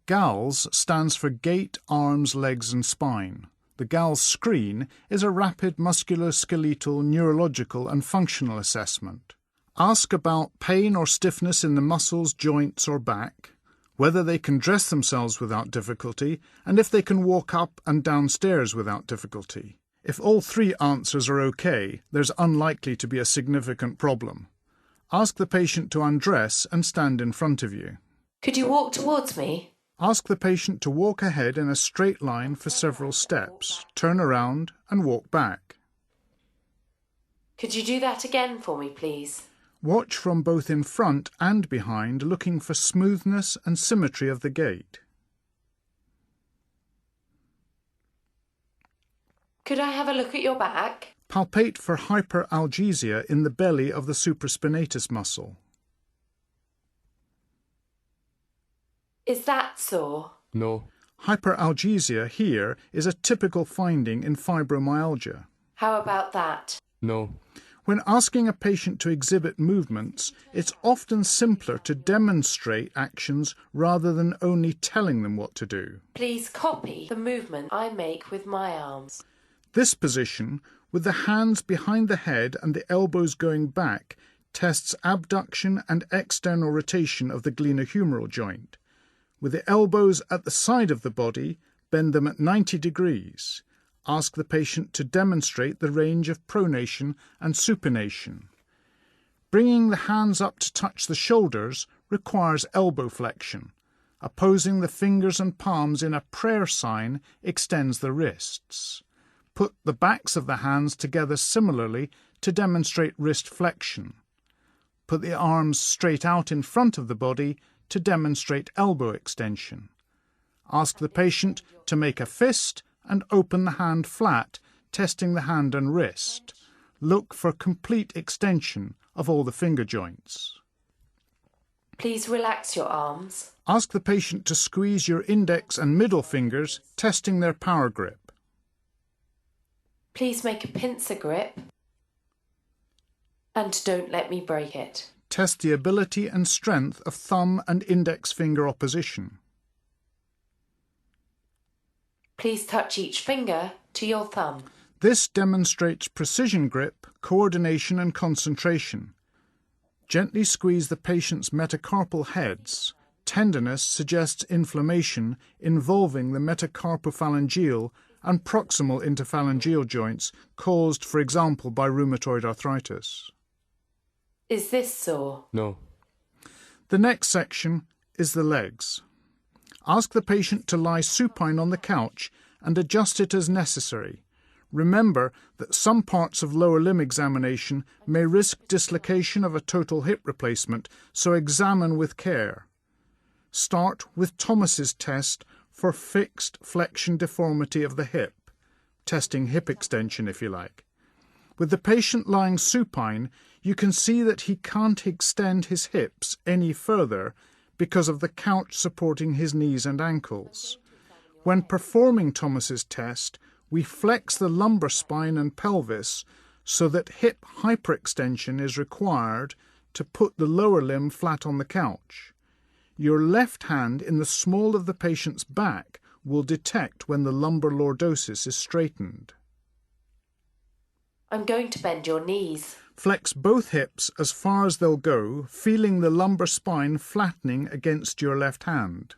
GALS stands for Gait, Arms, Legs and Spine. The GALS screen is a rapid musculoskeletal, neurological and functional assessment. Ask about pain or stiffness in the muscles, joints or back, whether they can dress themselves without difficulty, and if they can walk up and down stairs without difficulty. If all three answers are okay, there's unlikely to be a significant problem. Ask the patient to undress and stand in front of you. Could you walk towards me? Ask the patient to walk ahead in a straight line for several steps, turn around and walk back. Could you do that again for me, please? Watch from both in front and behind, looking for smoothness and symmetry of the gait. Could I have a look at your back? Palpate for hyperalgesia in the belly of the supraspinatus muscle. Is that sore? No. Hyperalgesia here is a typical finding in fibromyalgia. How about that? No. When asking a patient to exhibit movements, it's often simpler to demonstrate actions rather than only telling them what to do. Please copy the movement I make with my arms. This position, with the hands behind the head and the elbows going back, tests abduction and external rotation of the glenohumeral joint. With the elbows at the side of the body, bend them at 90 degrees. Ask the patient to demonstrate the range of pronation and supination. Bringing the hands up to touch the shoulders requires elbow flexion. Opposing the fingers and palms in a prayer sign extends the wrists. Put the backs of the hands together similarly to demonstrate wrist flexion. Put the arms straight out in front of the body to demonstrate elbow extension. Ask the patient to make a fist and open the hand flat, testing the hand and wrist. Look for complete extension of all the finger joints. Please relax your arms. Ask the patient to squeeze your index and middle fingers, testing their power grip. Please make a pincer grip. And don't let me break it. Test the ability and strength of thumb and index finger opposition. Please touch each finger to your thumb. This demonstrates precision grip, coordination and concentration. Gently squeeze the patient's metacarpal heads. Tenderness suggests inflammation involving the metacarpophalangeal and proximal interphalangeal joints caused, for example, by rheumatoid arthritis. Is this sore? No. The next section is the legs. Ask the patient to lie supine on the couch and adjust it as necessary. Remember that some parts of lower limb examination may risk dislocation of a total hip replacement, so examine with care. Start with Thomas's test for fixed flexion deformity of the hip, testing hip extension if you like. With the patient lying supine, you can see that he can't extend his hips any further because of the couch supporting his knees and ankles. When performing Thomas's test, we flex the lumbar spine and pelvis so that hip hyperextension is required to put the lower limb flat on the couch. Your left hand in the small of the patient's back will detect when the lumbar lordosis is straightened. I'm going to bend your knees. Flex both hips as far as they'll go, feeling the lumbar spine flattening against your left hand.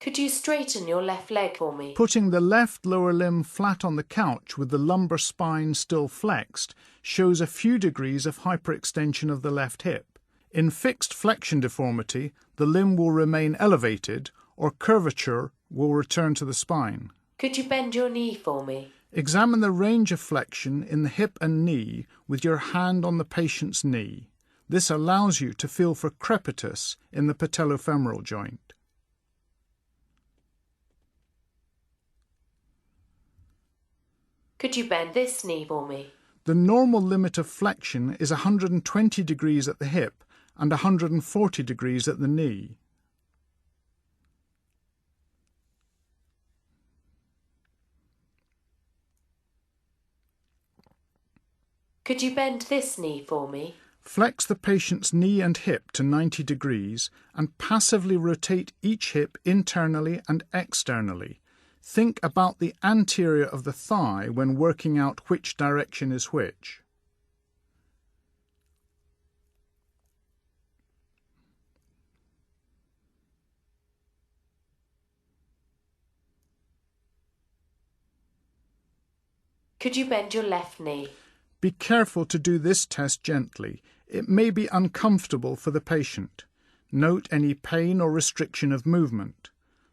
Could you straighten your left leg for me? Putting the left lower limb flat on the couch with the lumbar spine still flexed shows a few degrees of hyperextension of the left hip. In fixed flexion deformity, the limb will remain elevated or curvature will return to the spine. Could you bend your knee for me? Examine the range of flexion in the hip and knee with your hand on the patient's knee. This allows you to feel for crepitus in the patellofemoral joint. Could you bend this knee for me? The normal limit of flexion is 120 degrees at the hip and 140 degrees at the knee. Could you bend this knee for me? Flex the patient's knee and hip to 90 degrees and passively rotate each hip internally and externally. Think about the anterior of the thigh when working out which direction is which. Could you bend your left knee? Be careful to do this test gently. It may be uncomfortable for the patient. Note any pain or restriction of movement.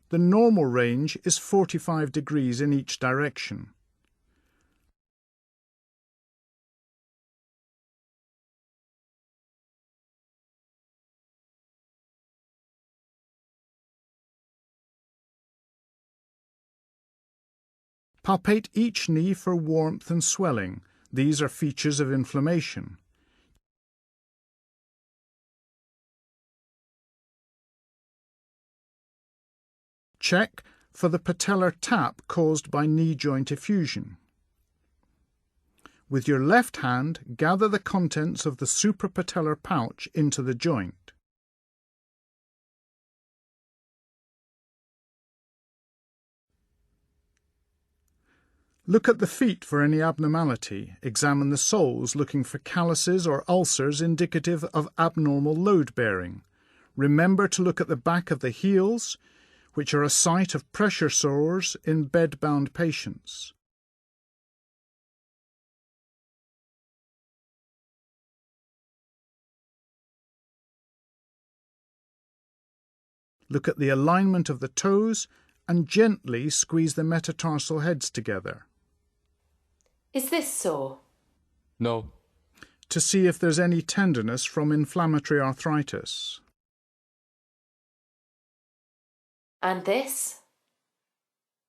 The normal range is 45 degrees in each direction. Palpate each knee for warmth and swelling. These are features of inflammation. Check for the patellar tap caused by knee joint effusion. With your left hand, gather the contents of the suprapatellar pouch into the joint. Look at the feet for any abnormality. Examine the soles, looking for calluses or ulcers indicative of abnormal load bearing. Remember to look at the back of the heels, which are a site of pressure sores in bed-bound patients. Look at the alignment of the toes and gently squeeze the metatarsal heads together. Is this sore? No. To see if there's any tenderness from inflammatory arthritis. And this?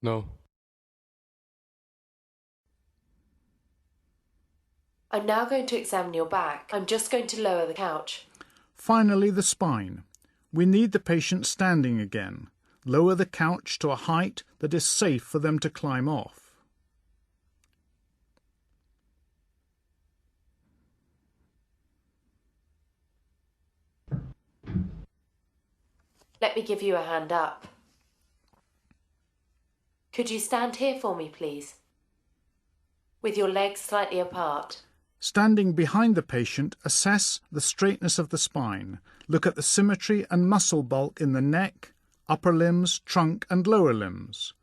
No. I'm now going to examine your back. I'm just going to lower the couch. Finally, the spine. We need the patient standing again. Lower the couch to a height that is safe for them to climb off. Let me give you a hand up. Could you stand here for me, please? With your legs slightly apart. Standing behind the patient, assess the straightness of the spine. Look at the symmetry and muscle bulk in the neck, upper limbs, trunk and lower limbs.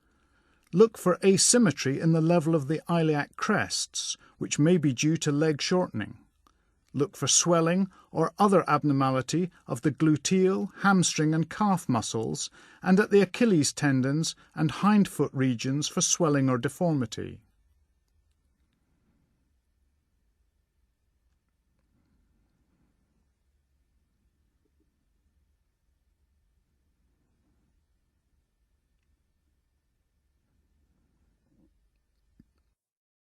Look for asymmetry in the level of the iliac crests, which may be due to leg shortening. Look for swelling or other abnormality of the gluteal, hamstring and calf muscles, and at the Achilles tendons and hindfoot regions for swelling or deformity.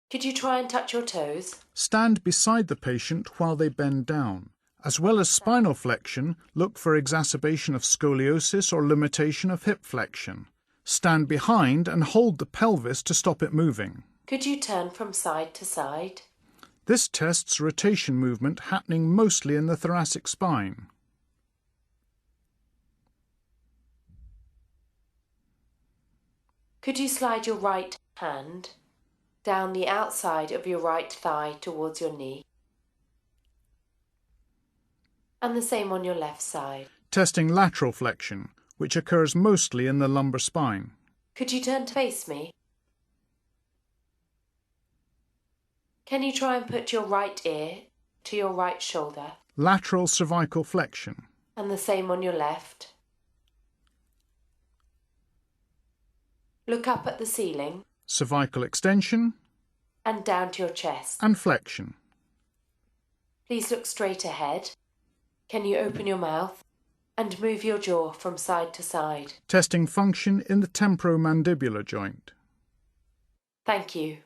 Could you try and touch your toes? Stand beside the patient while they bend down. As well as spinal flexion, look for exacerbation of scoliosis or limitation of hip flexion. Stand behind and hold the pelvis to stop it moving. Could you turn from side to side? This tests rotation movement happening mostly in the thoracic spine. Could you slide your right hand down the outside of your right thigh towards your knee? And the same on your left side. Testing lateral flexion, which occurs mostly in the lumbar spine. Could you turn to face me? Can you try and put your right ear to your right shoulder? Lateral cervical flexion. And the same on your left. Look up at the ceiling. Cervical extension. And down to your chest. And flexion. Please look straight ahead. Can you open your mouth and move your jaw from side to side? Testing function in the temporomandibular joint. Thank you.